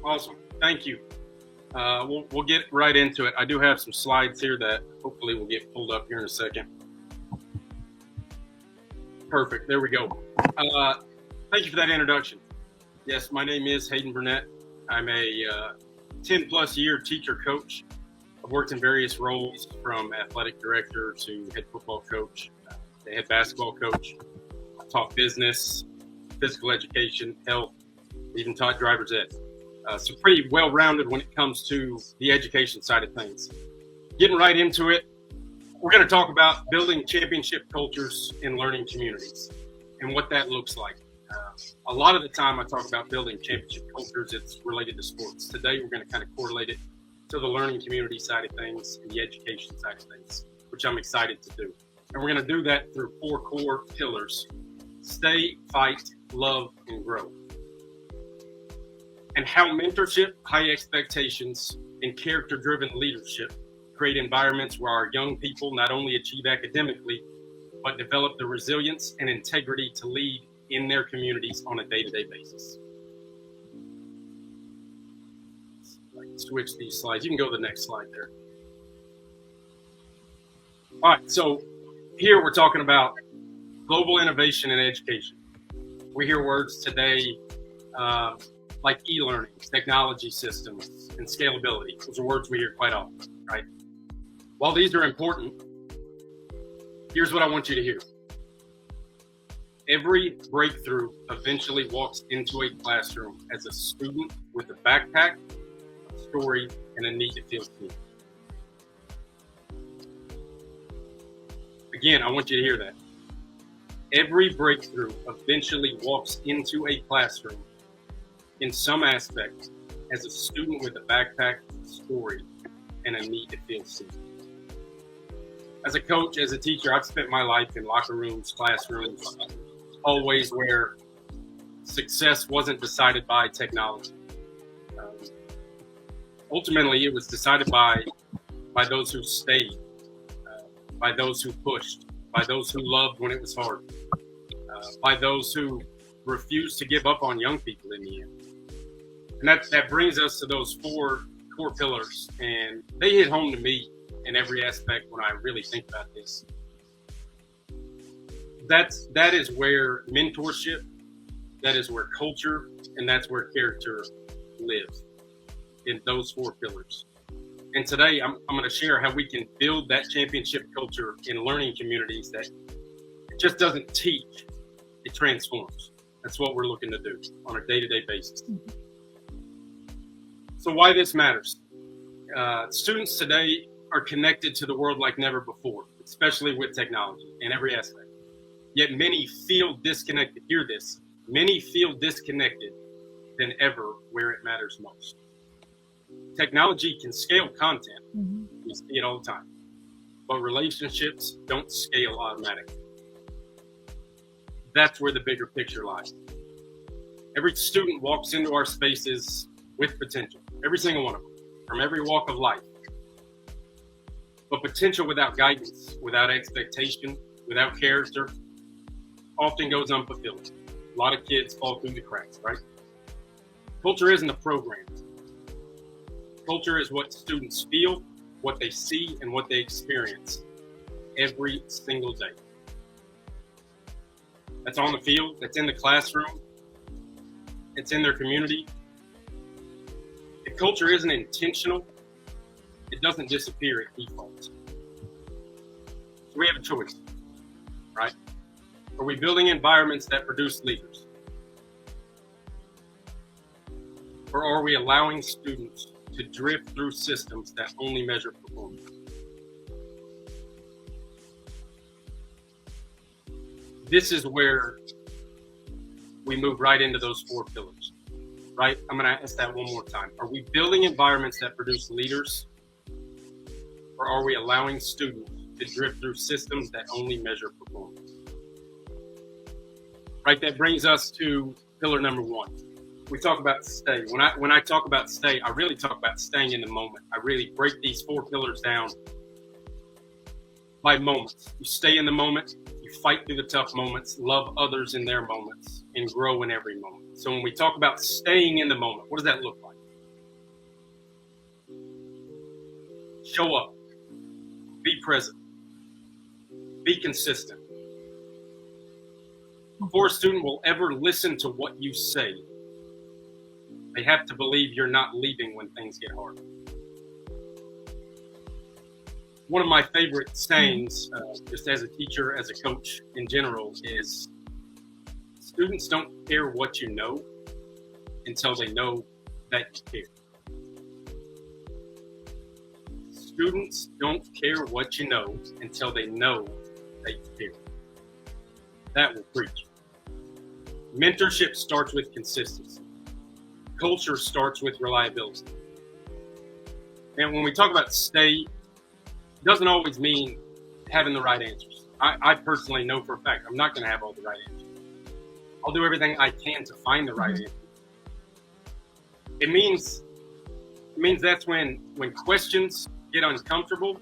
Awesome. Thank you. We'll get right into it. I do have some slides here that hopefully will get pulled up here in a second. Perfect. There we go. Thank you for that introduction. Yes, my name is Hayden Burnett. I'm a 10 plus year teacher coach. I've worked in various roles from athletic director to head football coach, to head basketball coach. I've taught business, physical education, health, even taught driver's ed. So pretty well-rounded when it comes to the education side of things. Getting right into it, we're going to talk about building championship cultures in learning communities and what that looks like. A lot of the time I talk about building championship cultures, it's related to sports. Today we're going to kind of correlate it to the learning community side of things and the education side of things, which I'm excited to do. And we're going to do that through 4 core pillars: stay, fight, love, and grow. And how mentorship, high expectations, and character-driven leadership create environments where our young people not only achieve academically, but develop the resilience and integrity to lead in their communities on a day-to-day basis. I can switch these slides. You can go to the next slide there. All right, so here we're talking about global innovation in education. We hear words today like e-learning, technology systems, and scalability. Those are words we hear quite often, right? While these are important, here's what I want you to hear. Every breakthrough eventually walks into a classroom as a student with a backpack, a story, and a need to feel seen. Again, I want you to hear that. Every breakthrough eventually walks into a classroom in some aspect as a student with a backpack, a story, and a need to feel seen. As a coach, as a teacher, I've spent my life in locker rooms, classrooms, always where success wasn't decided by technology. Ultimately, it was decided by those who stayed, by those who pushed, by those who loved when it was hard, by those who refused to give up on young people in the end. And that brings us to those 4 core pillars, and they hit home to me in every aspect when I really think about this. That is where mentorship, that is where culture, and that's where character live, in those 4 pillars. And today I'm going to share how we can build that championship culture in learning communities that just doesn't teach, it transforms. That's what we're looking to do on a day-to-day basis. So why this matters. Students today are connected to the world like never before, especially with technology in every aspect. Yet many feel disconnected. Hear this. Many feel disconnected than ever where it matters most. Technology can scale content. We see it all the time. But relationships don't scale automatically. That's where the bigger picture lies. Every student walks into our spaces with potential. Every single one of them, from every walk of life. But potential without guidance, without expectation, without character, often goes unfulfilled. A lot of kids fall through the cracks, right? Culture isn't a program. Culture is what students feel, what they see, and what they experience every single day. That's on the field, that's in the classroom, it's in their community. If culture isn't intentional, it doesn't disappear at default. So we have a choice, right? Are we building environments that produce leaders? Or are we allowing students to drift through systems that only measure performance? This is where we move right into those 4 pillars, right? I'm going to ask that one more time. Are we building environments that produce leaders? Or are we allowing students to drift through systems that only measure performance? Right, that brings us to pillar number 1. We talk about stay. When I talk about stay, I really talk about staying in the moment. I really break these 4 pillars down by moments. You stay in the moment, you fight through the tough moments, love others in their moments, and grow in every moment. So when we talk about staying in the moment, what does that look like? Show up, be present, be consistent. Before a student will ever listen to what you say, they have to believe you're not leaving when things get hard. One of my favorite sayings, just as a teacher, as a coach in general, is students don't care what you know until they know that you care. Students don't care what you know until they know that you care. That will preach. Mentorship starts with consistency. Culture starts with reliability. And when we talk about stay, it doesn't always mean having the right answers. I personally know for a fact I'm not going to have all the right answers. I'll do everything I can to find the right answer. It means that's when questions get uncomfortable.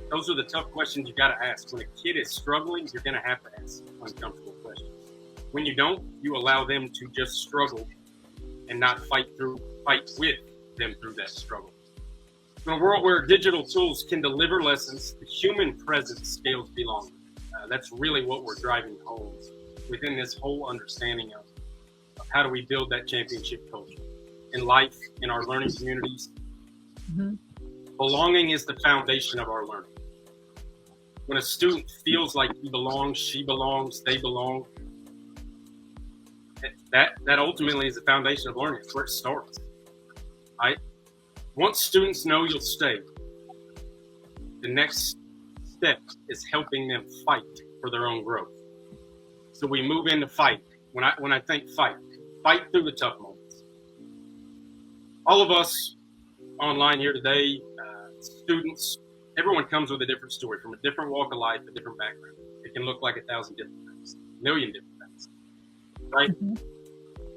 Those are the tough questions you got to ask. When a kid is struggling, you're going to have to ask uncomfortable questions. When you don't, you allow them to just struggle and not fight with them through that struggle. In a world where digital tools can deliver lessons, the human presence scales belonging. That's really what we're driving home within this whole understanding of how do we build that championship culture in life, in our learning communities. Mm-hmm. Belonging is the foundation of our learning. When a student feels like he belongs, she belongs, they belong, that ultimately is the foundation of learning. It's where it starts, right? Once students know you'll stay, the next step is helping them fight for their own growth. So we move into fight. When I think fight through the tough moments. All of us online here today, students, everyone comes with a different story, from a different walk of life, a different background. It can look like 1,000 different things, a million different things, right? Mm-hmm.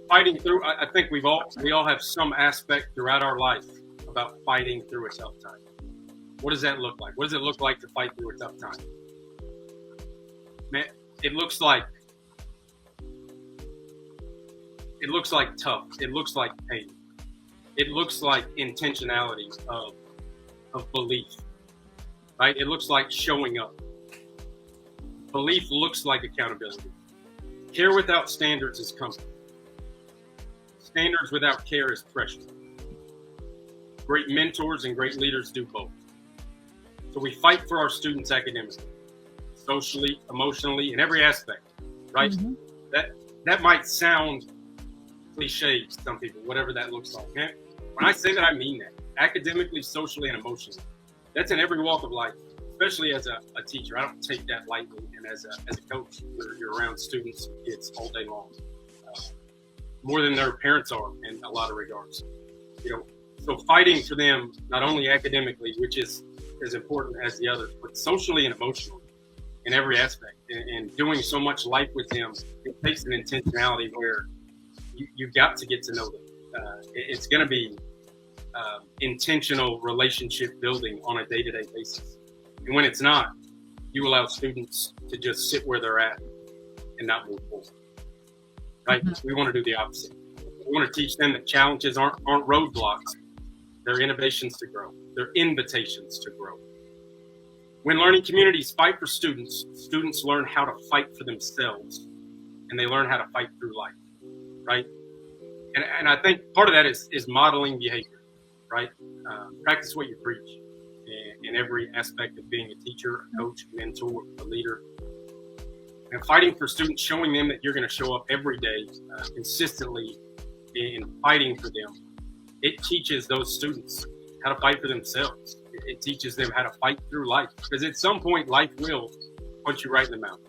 Fighting through, I think we all have some aspect throughout our life about fighting through a tough time. What does that look like? What does it look like to fight through a tough time? Man, it looks like tough. It looks like pain. It looks like intentionality of belief, right? It looks like showing up. Belief looks like accountability. Care without standards is comfort. Standards without care is pressure. Great mentors and great leaders do both. So we fight for our students academically, socially, emotionally, in every aspect, right? Mm-hmm. That might sound cliche to some people, whatever that looks like. Man, when I say that, I mean that. Academically, socially, and emotionally. That's in every walk of life, especially as a teacher. I don't take that lightly. And as a coach, you're around students and kids all day long, more than their parents are in a lot of regards. So fighting for them, not only academically, which is as important as the others, but socially and emotionally in every aspect. And doing so much life with them, it takes an intentionality where you've got to get to know them. It's going to be intentional relationship building on a day-to-day basis. And when it's not, you allow students to just sit where they're at and not move forward. Right? Mm-hmm. We want to do the opposite. We want to teach them that challenges aren't roadblocks. They're innovations to grow. They're invitations to grow. When learning communities fight for students, students learn how to fight for themselves, and they learn how to fight through life, right? And I think part of that is modeling behavior, right? Practice what you preach in every aspect of being a teacher, a coach, a mentor, a leader. And fighting for students, showing them that you're going to show up every day consistently in fighting for them. It teaches those students how to fight for themselves. It teaches them how to fight through life, because at some point life will punch you right in the mouth,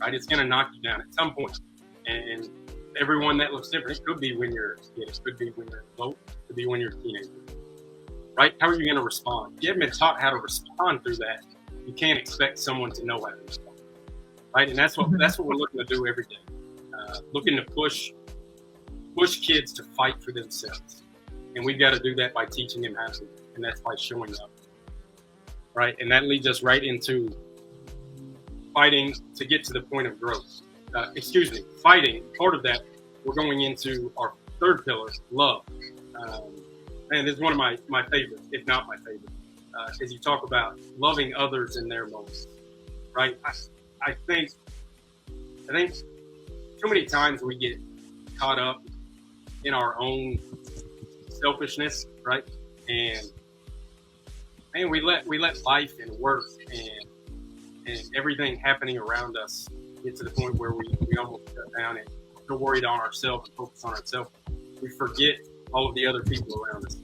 right? It's going to knock you down at some point. And everyone that looks different. It could be when you're a kid, it could be when you're an adult, it could be when you're a teenager, right? How are you going to respond? If you haven't been taught how to respond through that, you can't expect someone to know how to respond, right? And that's what we're looking to do every day, looking to push kids to fight for themselves. And we've got to do that by teaching them how to, and that's by showing up, right? And that leads us right into fighting to get to the point of growth. Fighting, part of that, we're going into our third pillar, love. And this is one of my favorites, if not my favorite. as you talk about loving others in their moments, right? I think too many times we get caught up in our own selfishness, right? And we let life and work and everything happening around us get to the point where we almost shut down and we're worried on ourselves and focus on ourselves. We forget all of the other people around us,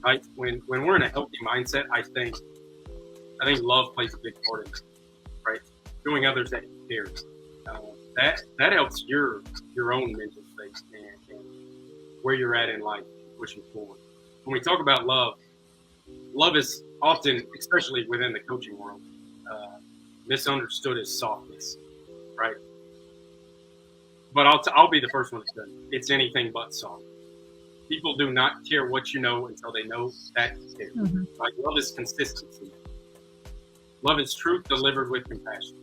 right? When we're in a healthy mindset, I think love plays a big part in it, right? Doing others that you care. That helps your own mental state and where you're at in life, pushing forward. When we talk about love is often, especially within the coaching world, misunderstood as softness, right? But I'll be the first one to say it's anything but soft. People do not care what you know until they know that you care. Mm-hmm. Like, love is consistency. Love is truth delivered with compassion.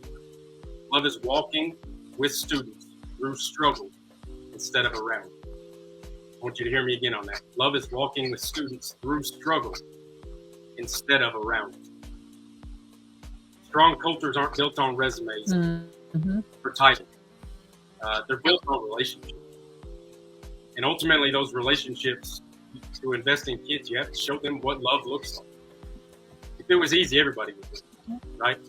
Love is walking with students through struggle instead of around. I want you to hear me again on that. Love is walking with students through struggle instead of around. Strong cultures aren't built on resumes or titles. They're built on relationships. And ultimately, those relationships, to invest in kids, you have to show them what love looks like. If it was easy, everybody would do it, right?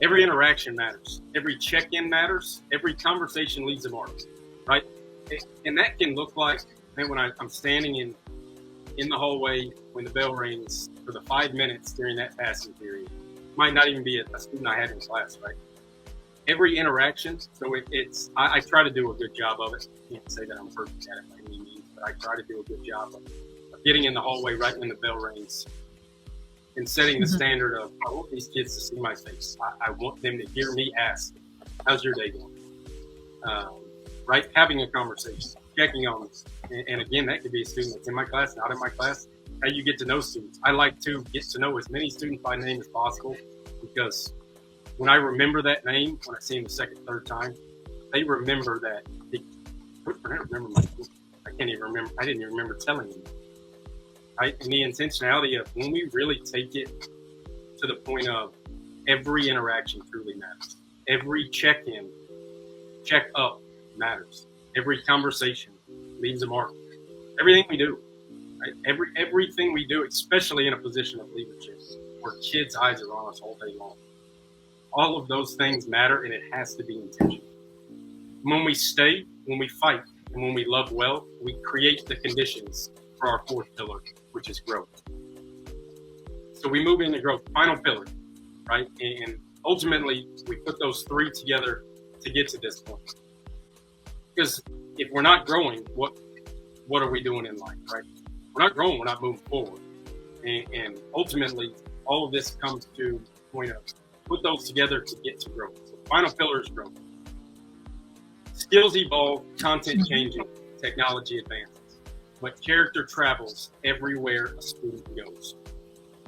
Every interaction matters. Every check-in matters. Every conversation leaves a mark, right? And that can look like, man, when I'm standing in the hallway when the bell rings for the 5 minutes during that passing period. Might not even be a student I had in class, right? Every interaction, so I try to do a good job of it. I can't say that I'm perfect at it by any means, but I try to do a good job of getting in the hallway right when the bell rings and setting the standard of, I want these kids to see my face. I want them to hear me ask, how's your day going? Right? Having a conversation, checking on this. And again, that could be a student that's in my class, not in my class. How you get to know students. I like to get to know as many students by name as possible, because when I remember that name, when I see them the second, third time, they remember that. I remember my name. I can't even remember. I didn't even remember telling them. Right? And the intentionality of when we really take it to the point of every interaction truly matters. Every check-in, check-up matters. Every conversation leaves a mark. Everything we do, right? Everything we do, especially in a position of leadership where kids' eyes are on us all day long. All of those things matter, and it has to be intentional. When we stay, when we fight, and when we love well, we create the conditions for our fourth pillar, which is growth. So we move into growth, final pillar, right? And ultimately, we put those three together to get to this point. Because if we're not growing, what are we doing in life, right? We're not growing, we're not moving forward. And ultimately, all of this comes to the point of put those together to get to growth. So final pillar is growth. Skills evolve, content changing, technology advances. But character travels everywhere a student goes,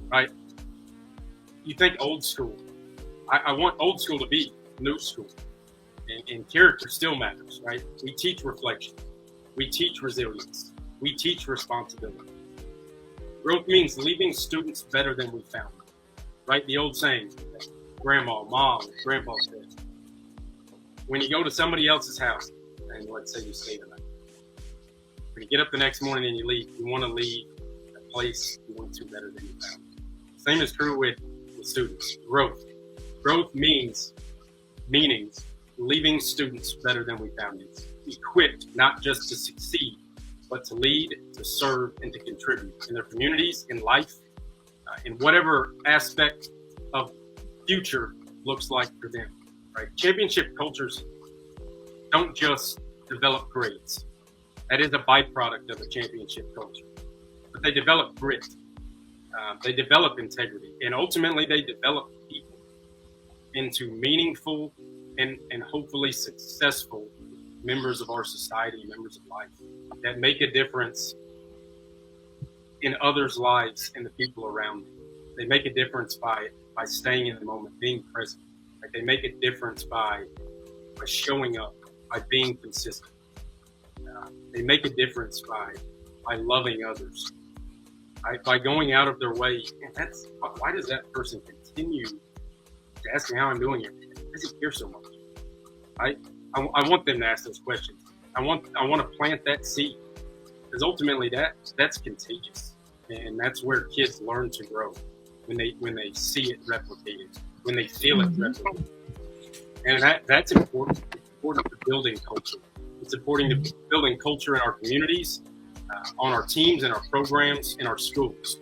right? You think old school. I want old school to be new school. And character still matters, right? We teach reflection. We teach resilience. We teach responsibility. Growth means leaving students better than we found them, right? The old saying, grandma, mom, grandpa said, when you go to somebody else's house, and let's say you stay the night, when you get up the next morning and you leave, you want to leave a place you went to better than you found it. Same is true with students. Growth. Growth means leaving students better than we found it. Equipped not just to succeed, but to lead, to serve, and to contribute in their communities, in life, in whatever aspect of future looks like for them. Right? Championship cultures don't just develop grades. That is a byproduct of a championship culture. But they develop grit. They develop integrity. And ultimately, they develop people into meaningful and hopefully successful members of our society, members of life that make a difference in others' lives and the people around them. They make a difference by staying in the moment, being present. Like they make a difference by showing up, by being consistent. They make a difference by loving others. by going out of their way. And why does that person continue to ask me how I'm doing it? Why does he care so much? I want them to ask those questions. I want to plant that seed, because ultimately that's contagious, and that's where kids learn to grow when they see it replicated, when they feel it replicated, and that's important. It's important for building culture. It's important to building culture in our communities, on our teams, in our programs, in our schools.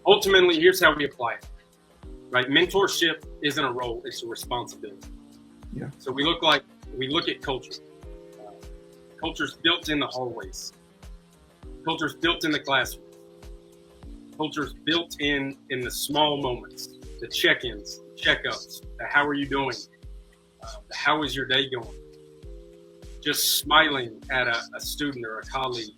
Ultimately, here's how we apply it. Right, mentorship isn't a role; it's a responsibility. Yeah. So we look at culture. Culture's built in the hallways. Culture's built in the classroom. Culture's built in the small moments, the check-ins, the checkups, the how are you doing, the how is your day going. Just smiling at a student or a colleague,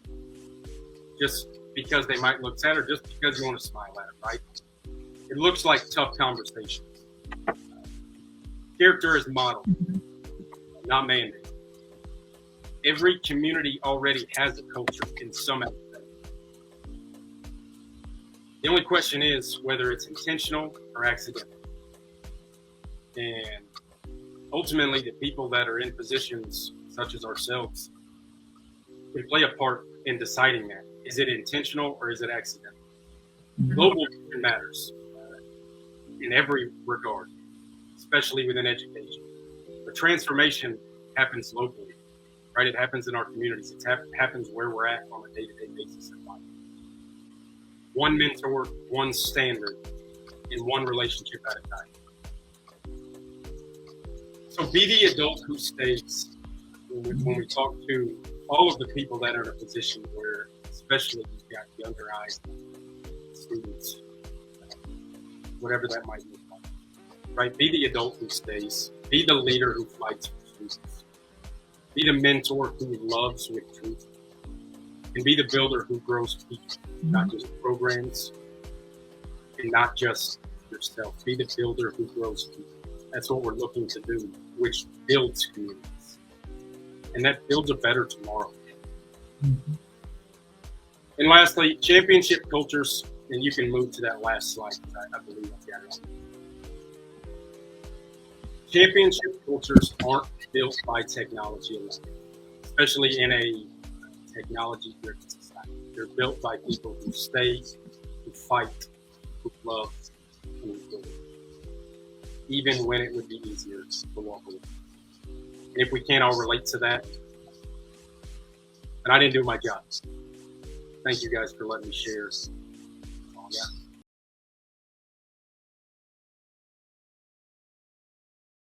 just because they might look sad, or just because you want to smile at them, right? It looks like tough conversations. Character is modeled, not mandated. Every community already has a culture in some aspect. The only question is whether it's intentional or accidental. And ultimately, the people that are in positions such as ourselves can play a part in deciding that. Is it intentional or is it accidental? Global vision matters in every regard, especially within education. But transformation happens locally, right? It happens in our communities. It happens where we're at on a day-to-day basis in life. One mentor, one standard, in one relationship at a time. So be the adult who stays. When we talk to all of the people that are in a position where, especially you've got younger eyes, students, whatever that might look like, right? Be the adult who stays. Be the leader who fights for students. Be the mentor who loves with truth. And be the builder who grows people, not just programs, and not just yourself. Be the builder who grows people. That's what we're looking to do, which builds communities. And that builds a better tomorrow. Mm-hmm. And lastly, championship cultures, and you can move to that last slide, because I believe I've got it on. Championship cultures aren't built by technology alone, especially in a technology-driven society. They're built by people who stay, who fight, who love, and who build, even when it would be easier to walk away. And if we can't all relate to that, then I didn't do my job. Thank you guys for letting me share. Oh, yeah.